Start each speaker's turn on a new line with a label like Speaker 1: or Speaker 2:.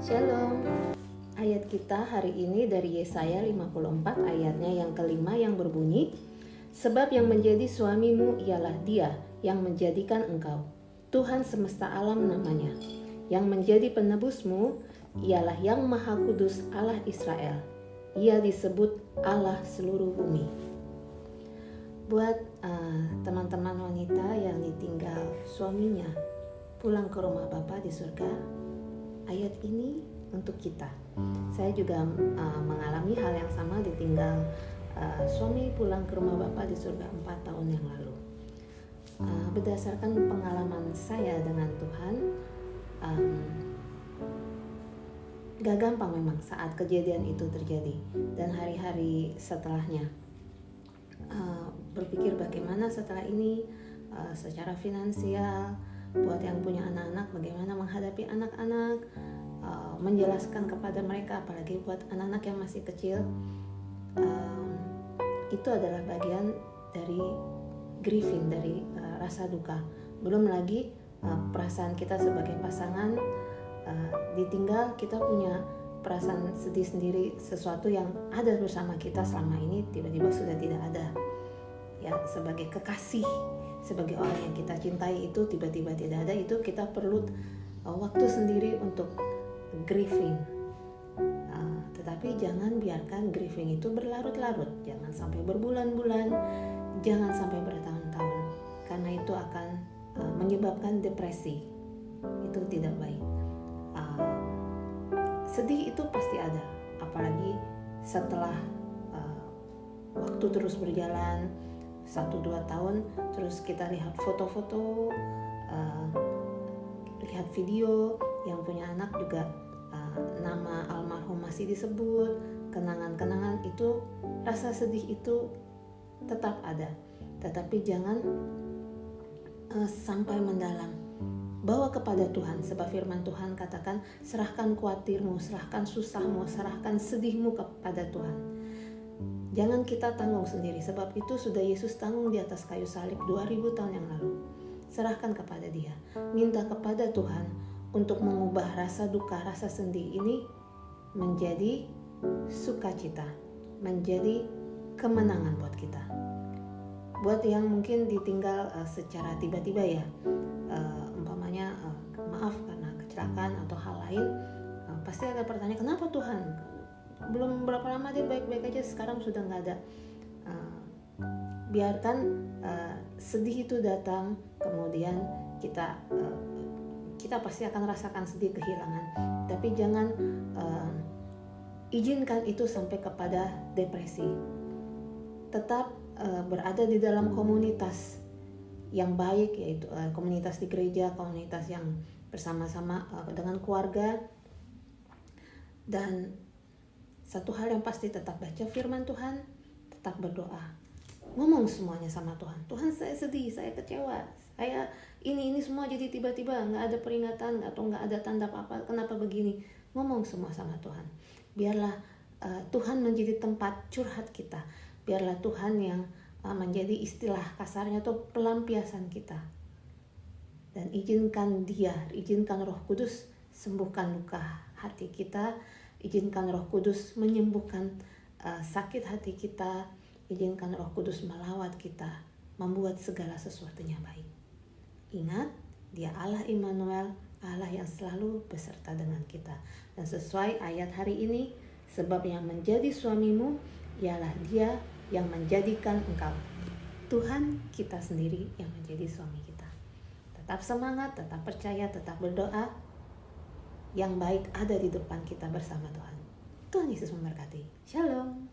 Speaker 1: Shalom. Ayat kita hari ini dari Yesaya 54 ayatnya yang kelima yang berbunyi, sebab yang menjadi suamimu ialah Dia yang menjadikan engkau, Tuhan semesta alam namanya. Yang menjadi penebusmu ialah Yang Maha Kudus Allah Israel. Ia disebut Allah seluruh bumi. Buat teman-teman wanita yang ditinggal suaminya pulang ke rumah Bapa di surga, ayat ini untuk kita. Saya juga mengalami hal yang sama, ditinggal suami pulang ke rumah Bapa di surga 4 tahun yang lalu. Berdasarkan pengalaman saya dengan Tuhan, gak gampang memang saat kejadian itu terjadi, dan hari-hari setelahnya berpikir bagaimana setelah ini secara finansial, buat yang punya anak-anak bagaimana menghadapi anak-anak, menjelaskan kepada mereka, apalagi buat anak-anak yang masih kecil. Itu adalah bagian dari grieving, dari rasa duka. Belum lagi perasaan kita sebagai pasangan ditinggal, kita punya perasaan sedih sendiri, sesuatu yang ada bersama kita selama ini tiba-tiba sudah tidak ada. Ya, sebagai kekasih, sebagai orang yang kita cintai itu tiba-tiba tidak ada, itu kita perlu waktu sendiri untuk grieving. Tetapi jangan biarkan grieving itu berlarut-larut, jangan sampai berbulan-bulan, jangan sampai bertahun-tahun, karena itu akan menyebabkan depresi. Itu tidak baik. Sedih itu pasti ada, apalagi setelah waktu terus berjalan 1-2 tahun, terus kita lihat foto-foto, lihat video, yang punya anak juga nama almarhum masih disebut, kenangan-kenangan itu, rasa sedih itu tetap ada. Tetapi jangan sampai mendalam. Bawa kepada Tuhan, sebab firman Tuhan katakan, serahkan khawatirmu, serahkan susahmu, serahkan sedihmu kepada Tuhan. Jangan kita tanggung sendiri, sebab itu sudah Yesus tanggung di atas kayu salib 2000 tahun yang lalu. Serahkan kepada Dia, minta kepada Tuhan untuk mengubah rasa duka, rasa sedih ini menjadi sukacita, menjadi kemenangan buat kita. Buat yang mungkin ditinggal secara tiba-tiba ya, umpamanya maaf karena kecelakaan atau hal lain, pasti ada pertanyaan, kenapa Tuhan? Belum berapa lama dia baik-baik aja, sekarang sudah nggak ada. Biarkan sedih itu datang, kemudian kita pasti akan rasakan sedih, kehilangan, tapi jangan izinkan itu sampai kepada depresi. Tetap berada di dalam komunitas yang baik, yaitu komunitas di gereja, komunitas yang bersama-sama dengan keluarga. Dan satu hal yang pasti, tetap baca firman Tuhan, tetap berdoa, ngomong semuanya sama Tuhan. Tuhan, saya sedih, saya kecewa, saya ini semua jadi tiba-tiba, nggak ada peringatan atau nggak ada tanda apa-apa, kenapa begini? Ngomong semua sama Tuhan. Biarlah Tuhan menjadi tempat curhat kita. Biarlah Tuhan yang menjadi istilah kasarnya atau pelampiasan kita. Dan izinkan Dia, izinkan Roh Kudus sembuhkan luka hati kita. Izinkan Roh Kudus menyembuhkan sakit hati kita. Izinkan Roh Kudus melawat kita, membuat segala sesuatunya baik. Ingat, Dia Allah Immanuel, Allah yang selalu beserta dengan kita. Dan sesuai ayat hari ini, sebab yang menjadi suamimu ialah Dia yang menjadikan engkau, Tuhan kita sendiri yang menjadi suami kita. Tetap semangat, tetap percaya, tetap berdoa. Yang baik ada di depan kita bersama Tuhan. Tuhan Yesus memberkati. Shalom.